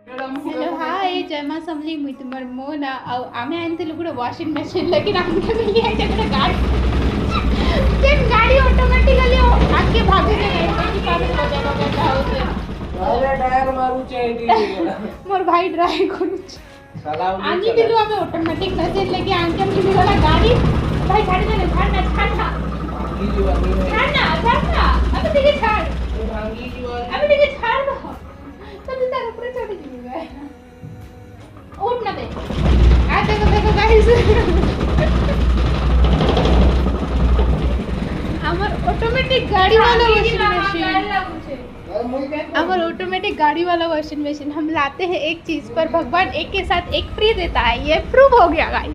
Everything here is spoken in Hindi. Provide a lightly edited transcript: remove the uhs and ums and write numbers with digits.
हेलो हाय जय मां समली मुई तुमर मोना आ आमे आनते गुटे वाशिंग मशीन लेकिन हमके मिली है जगह गाड़ी जेन गाड़ी ऑटोमेटिकली आके भागे के नहीं पावे बजानो के होते अरे टायर मारू चाहिए मोर भाई ड्राइव करू साला आनी दिलो हमें ऑटोमेटिक मशीन लेके आके मिली वाला गाड़ी भाई छाड़ दे छाड़ना भांगी जीवानी है छाड़ना अबे देखिए छाड़ भांगी जीवानी अबे देखिए छाड़ दो तब तो तार ऊपर चढ़ जाएगा उठ ना दे आ देखो गाइस আমার ऑटोमेटिक गाड़ी वाला वॉशिंग मशीन हमार ऑटोमेटिक गाड़ी वाला वॉशिंग मशीन हम लाते हैं एक चीज पर भगवान एक के साथ एक फ्री देता है ये प्रूव हो गया गाइस।